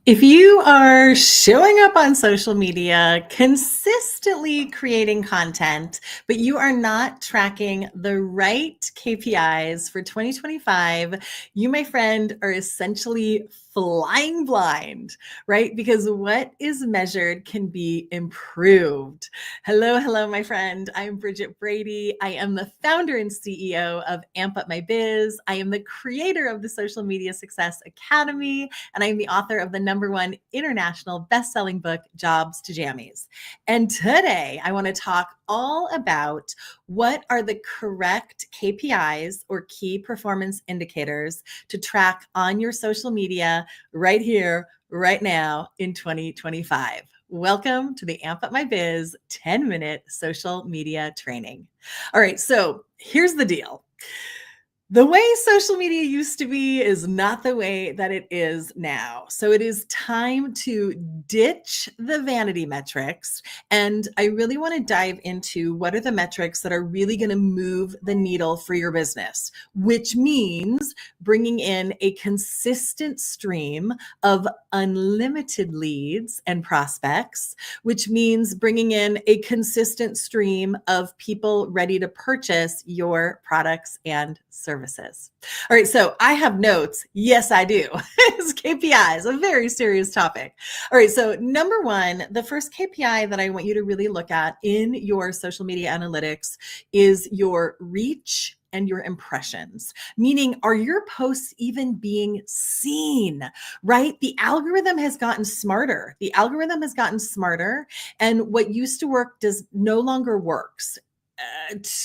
If you are showing up on social media, consistently creating content, but you are not tracking the right KPIs for 2025, you, my friend, are essentially flying blind, right? Because what is measured can be improved. Hello, my friend. I'm Bridget Brady. I am the founder and CEO of Amp Up My Biz. I am the creator of the Social Media Success Academy, and I'm the author of the #1 international best-selling book, Jobs to Jammies. And today I want to talk all about what are the correct KPIs or key performance indicators to track on your social media right here, right now in 2025. Welcome to the Amp Up My Biz 10-minute social media training. All right, so here's the deal. The way social media used to be is not the way that it is now. So it is time to ditch the vanity metrics. And I really want to dive into what are the metrics that are really going to move the needle for your business, which means bringing in a consistent stream of unlimited leads and prospects, which means bringing in a consistent stream of people ready to purchase your products and services. All right, so I have notes. Yes, I do. It's KPIs, a very serious topic. All right, so number one, the first KPI that I want you to really look at in your social media analytics is your reach and your impressions, meaning are your posts even being seen, right? The algorithm has gotten smarter. And what used to work does no longer works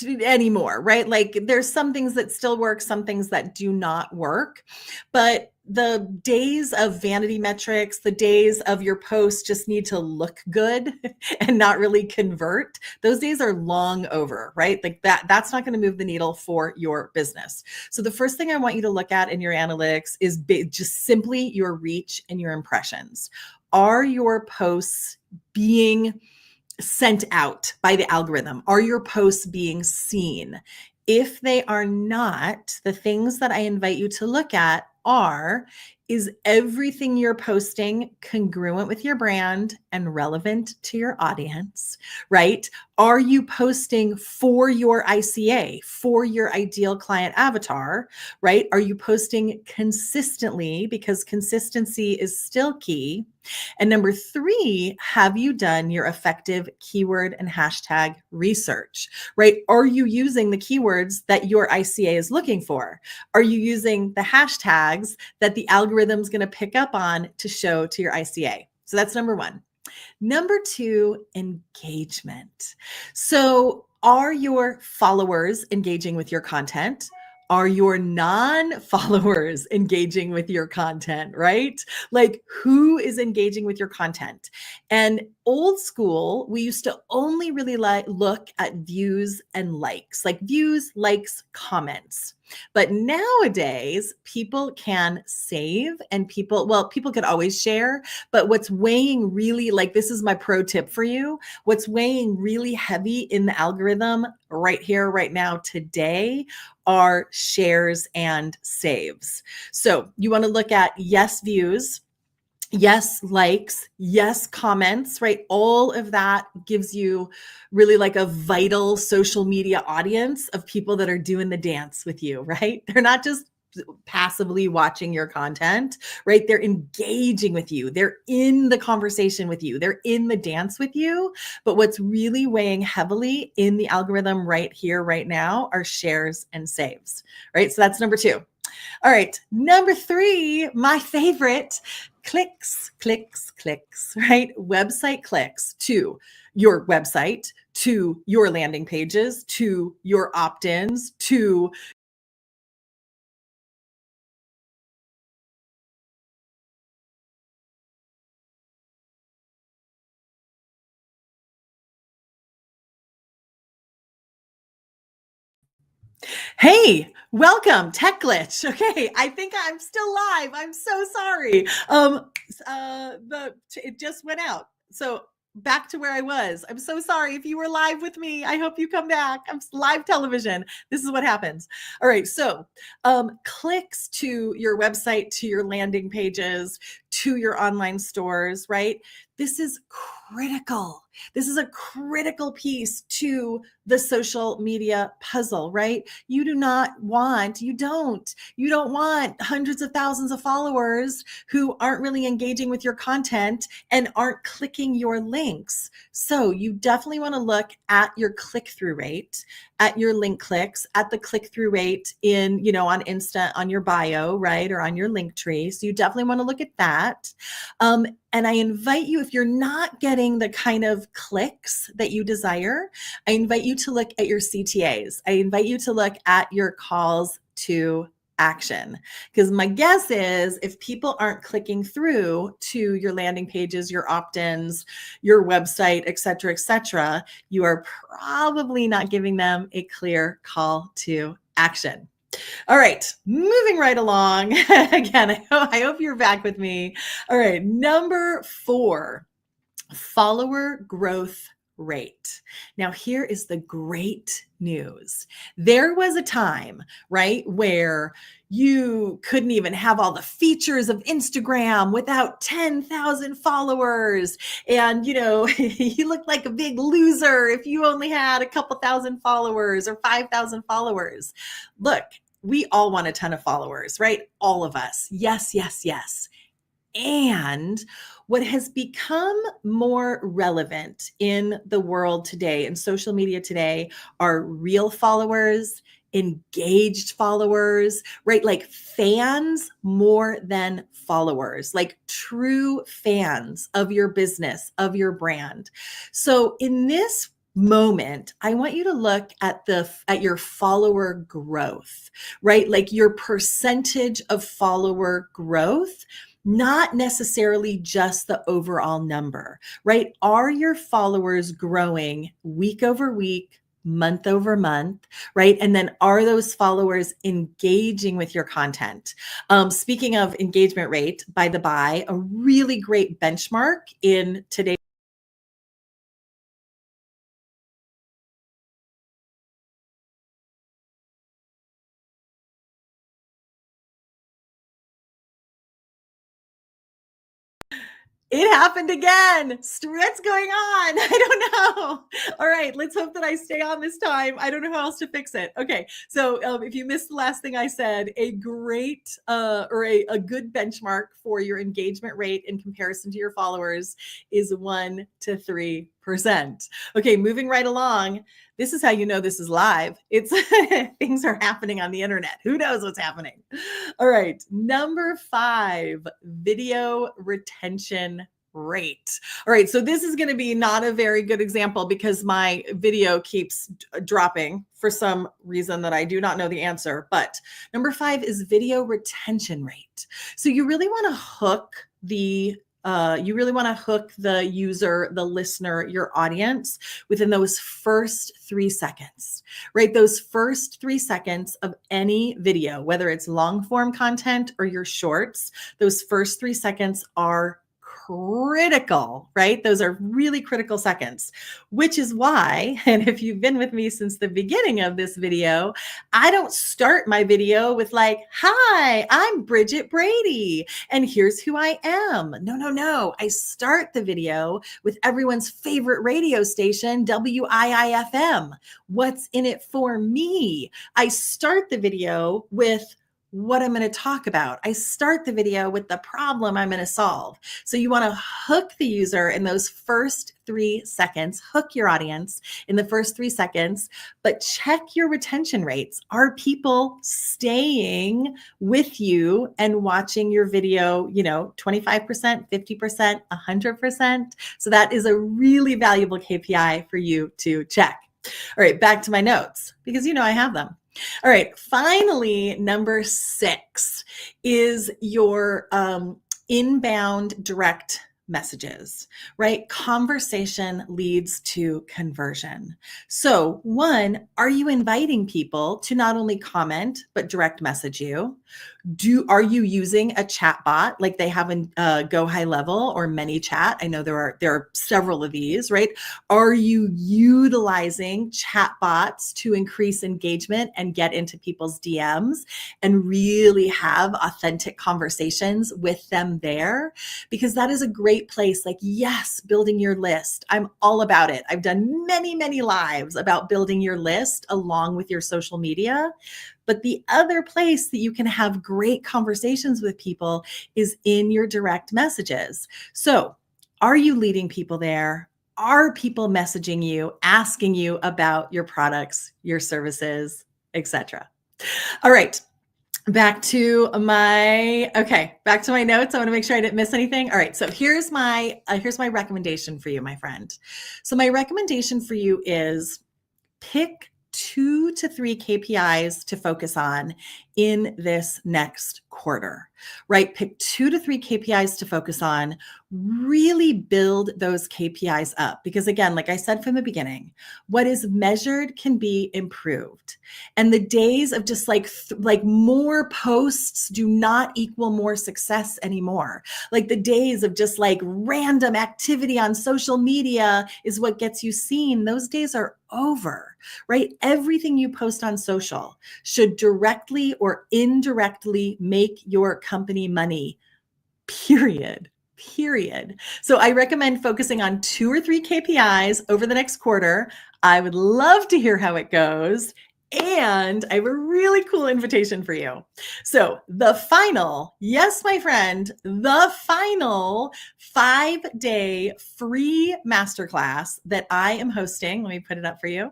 anymore, right? Like there's some things that still work, some things that do not work, but the days of vanity metrics, the days of your posts just need to look good and not really convert, those days are long over, right? Like that's not going to move the needle for your business. So the first thing I want you to look at in your analytics is just simply your reach and your impressions. Are your posts being sent out by the algorithm? Are your posts being seen? If they are not, the things that I invite you to look at are, is everything you're posting congruent with your brand and relevant to your audience, right? Are you posting for your ICA, for your ideal client avatar, right? Are you posting consistently? Because consistency is still key. And number three, have you done your effective keyword and hashtag research, right? Are you using the keywords that your ICA is looking for? Are you using the hashtags that the algorithm's going to pick up on to show to your ICA? So that's number one. Number two, engagement. So are your followers engaging with your content? Are your non-followers engaging with your content, right? Like who is engaging with your content? And old school, we used to only really look at views and likes, like views, likes, comments. But nowadays, people can save and people could always share, but what's weighing really, like this is my pro tip for you, what's weighing really heavy in the algorithm right here, right now, today are shares and saves. So you want to look at yes views, yes likes, yes comments, right? All of that gives you really like a vital social media audience of people that are doing the dance with you, right? They're not just passively watching your content, right? They're engaging with you. They're in the conversation with you. They're in the dance with you. But what's really weighing heavily in the algorithm right here, right now are shares and saves, right? So that's number two. All right. Number three, my favorite, clicks, right? Website clicks to your website, to your landing pages, to your opt-ins, to hey, welcome, tech glitch. Okay, I think I'm still live. I'm so sorry. It just went out. So back to where I was. I'm so sorry. If you were live with me, I hope you come back. I'm live television. This is what happens. All right. So clicks to your website, to your landing pages, to your online stores, right? This is critical. This is a critical piece to the social media puzzle, right? You don't want hundreds of thousands of followers who aren't really engaging with your content and aren't clicking your links. So you definitely want to look at your click-through rate, at your link clicks, at the click-through rate in, on Insta, on your bio, right? Or on your link tree. So you definitely want to look at that. And I invite you, if you're not getting the kind of clicks that you desire, I invite you to look at your CTAs. I invite you to look at your calls to action. Because my guess is if people aren't clicking through to your landing pages, your opt-ins, your website, et cetera, you are probably not giving them a clear call to action. All right, moving right along. Again, I hope you're back with me. All right, number 4, follower growth rate. Now, here is the great news. There was a time, right, where you couldn't even have all the features of Instagram without 10,000 followers. And, you looked like a big loser if you only had a couple thousand followers or 5,000 followers. Look, we all want a ton of followers, right? All of us. Yes, yes, yes. And what has become more relevant in the world today, in social media today, are real followers, engaged followers, right? Like fans more than followers, like true fans of your business, of your brand. So in this moment, I want you to look at your follower growth, right? Like your percentage of follower growth, not necessarily just the overall number, right? Are your followers growing week over week, month over month, right? And then are those followers engaging with your content? Speaking of engagement rate, by the by, a really great benchmark in today's It happened again. What's going on? I don't know. All right, let's hope that I stay on this time. I don't know how else to fix it. Okay, so if you missed the last thing I said, a great or a good benchmark for your engagement rate in comparison to your followers is 1 to 3%. Okay, moving right along. This is how you know this is live. It's things are happening on the internet. Who knows what's happening? All right, number 5, video retention rate. All right, so this is going to be not a very good example because my video keeps dropping for some reason that I do not know the answer. But number 5 is video retention rate. So you really want to hook the user, the listener, your audience within those first 3 seconds, right? Those first 3 seconds of any video, whether it's long form content or your shorts, those first 3 seconds are critical, right? Those are really critical seconds, which is why, and if you've been with me since the beginning of this video, I don't start my video with like, hi, I'm Bridget Brady, and here's who I am. No. I start the video with everyone's favorite radio station, WIIFM. What's in it for me? I start the video with what I'm going to talk about. I start the video with the problem I'm going to solve. So you want to hook the user in those first 3 seconds, hook your audience in the first 3 seconds, but check your retention rates. Are people staying with you and watching your video, 25%, 50%, 100%? So that is a really valuable KPI for you to check. All right, back to my notes because I have them. All right, finally, number 6 is your inbound direct messages, right? Conversation leads to conversion. So 1, are you inviting people to not only comment, but direct message you? Are you using a chat bot like they have in Go High Level or ManyChat? I know there are several of these, right? Are you utilizing chat bots to increase engagement and get into people's DMs and really have authentic conversations with them there? Because that is a great place. Like, yes, building your list. I'm all about it. I've done many, many lives about building your list along with your social media. But the other place that you can have great conversations with people is in your direct messages. So, are you leading people there? Are people messaging you, asking you about your products, your services, etc.? All right. Back to my notes. I want to make sure I didn't miss anything. All right. So here's my recommendation for you, my friend. So my recommendation for you is pick 2 to 3 KPIs to focus on in this next quarter, right? Pick 2 to 3 KPIs to focus on, really build those KPIs up. Because again, like I said from the beginning, what is measured can be improved. And the days of just like more posts do not equal more success anymore. Like the days of just like random activity on social media is what gets you seen. Those days are over, right? Everything you post on social should directly or indirectly make your company money, period. So I recommend focusing on 2 or 3 KPIs over the next quarter. I would love to hear how it goes. And I have a really cool invitation for you. So the final, yes, my friend, the final 5-day free masterclass that I am hosting, let me put it up for you,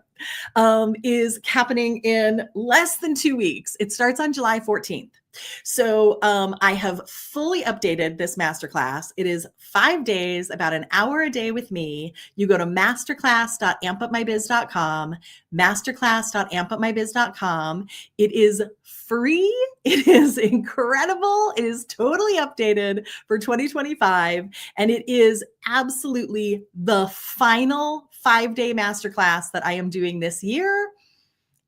is happening in less than 2 weeks. It starts on July 14th. So I have fully updated this masterclass. It is 5 days, about an hour a day with me. You go to masterclass.ampupmybiz.com, masterclass.ampupmybiz.com. It is free. It is incredible. It is totally updated for 2025. And it is absolutely the final 5-day masterclass that I am doing this year.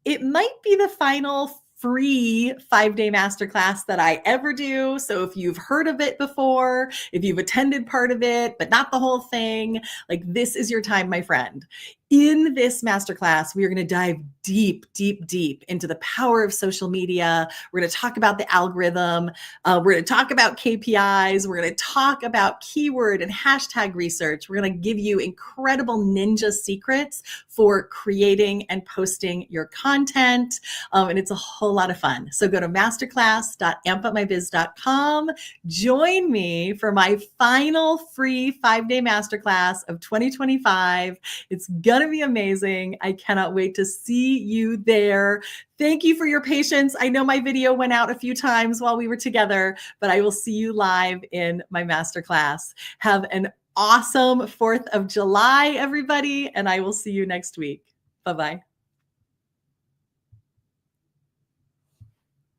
It might be the final free 5-day masterclass that I ever do. So if you've heard of it before, if you've attended part of it, but not the whole thing, like this is your time, my friend. In this masterclass, we are going to dive deep into the power of social media. We're going to talk about the algorithm. We're going to talk about KPIs. We're going to talk about keyword and hashtag research. We're going to give you incredible ninja secrets for creating and posting your content. And it's a whole lot of fun. So go to masterclass.ampupmybiz.com. Join me for my final free 5-day masterclass of 2025. It's going to be amazing. I cannot wait to see you there. Thank you for your patience. I know my video went out a few times while we were together, but I will see you live in my masterclass. Have an awesome 4th of July, everybody, and I will see you next week. Bye-bye.